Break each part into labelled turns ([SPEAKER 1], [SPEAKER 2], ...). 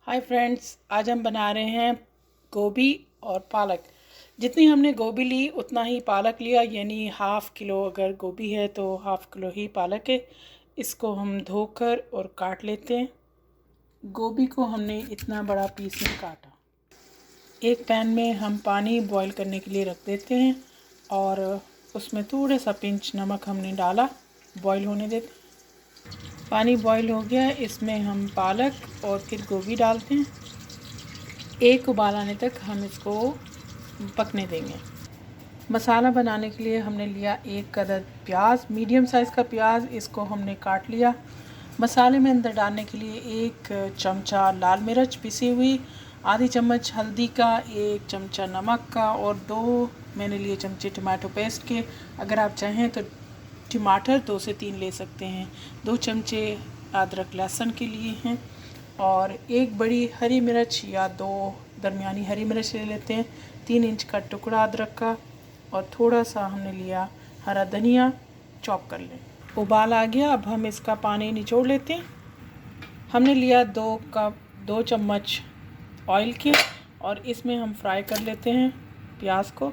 [SPEAKER 1] Hi friends, आज हम बना रहे हैं गोभी और पालक। जितनी हमने गोभी ली उतना ही पालक लिया, यानी हाफ़ किलो अगर गोभी है तो हाफ़ किलो ही पालक है। इसको हम धोकर और काट लेते हैं। गोभी को हमने इतना बड़ा पीस में काटा। एक पैन में हम पानी बॉईल करने के लिए रख देते हैं और उसमें थोड़ा सा पिंच नमक हमने डाला, बॉईल होने देते। पानी बॉईल हो गया, इसमें हम पालक और फिर गोभी डालते हैं। एक उबाल आने तक हम इसको पकने देंगे। मसाला बनाने के लिए हमने लिया एक अदद प्याज, मीडियम साइज़ का प्याज, इसको हमने काट लिया। मसाले में अंदर डालने के लिए एक चमचा लाल मिर्च पिसी हुई, आधी चम्मच हल्दी का, एक चमचा नमक का और 2 मैंने लिए चमचे टमाटो पेस्ट के। अगर आप चाहें तो टमाटर 2 से 3 ले सकते हैं। 2 चमचे अदरक लहसुन के लिए हैं और एक बड़ी हरी मिर्च या 2 दरमियानी हरी मिर्च ले लेते हैं। 3 इंच का टुकड़ा अदरक का और थोड़ा सा हमने लिया हरा धनिया, चॉप कर लें। उबाल आ गया, अब हम इसका पानी निचोड़ लेते हैं। हमने लिया 2 चम्मच ऑयल के और इसमें हम फ्राई कर लेते हैं प्याज को।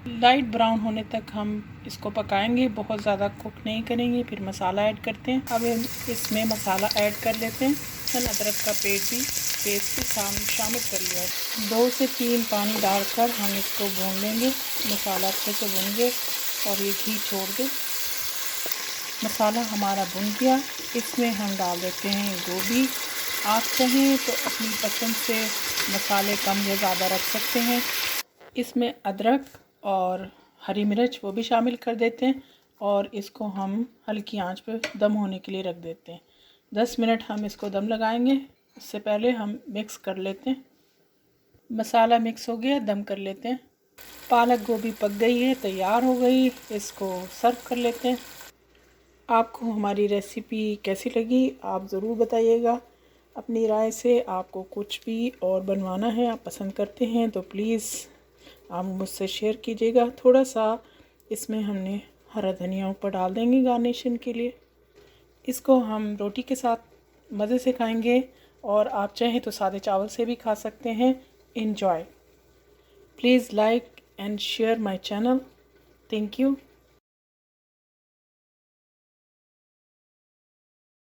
[SPEAKER 1] लाइट ब्राउन होने तक हम इसको पकाएंगे, बहुत ज़्यादा कुक नहीं करेंगे। फिर मसाला ऐड करते हैं। अब हम इसमें मसाला ऐड कर लेते हैं। अदरक का पेस्ट भी शामिल कर लिया। 2 से 3 पानी डालकर हम इसको भून लेंगे। मसाला अच्छे से भून गए और ये घी छोड़ दे। मसाला हमारा भुन गया, इसमें हम डाल देते हैं गोभी। आप चाहें तो अपनी पसंद से मसाले कम या ज़्यादा रख सकते हैं। इसमें अदरक और हरी मिर्च वो भी शामिल कर देते हैं और इसको हम हल्की आंच पर दम होने के लिए रख देते हैं। 10 मिनट हम इसको दम लगाएंगे। इससे पहले हम मिक्स कर लेते हैं। मसाला मिक्स हो गया, दम कर लेते हैं। पालक गोभी पक गई है, तैयार हो गई। इसको सर्व कर लेते हैं। आपको हमारी रेसिपी कैसी लगी आप ज़रूर बताइएगा अपनी राय से। आपको कुछ भी और बनवाना है, आप पसंद करते हैं तो प्लीज़ आप मुझसे शेयर कीजिएगा। थोड़ा सा इसमें हमने हरा धनिया ऊपर डाल देंगे गार्निशिंग के लिए। इसको हम रोटी के साथ मज़े से खाएंगे और आप चाहें तो सादे चावल से भी खा सकते हैं। Enjoy. Please like and share my channel. Thank you.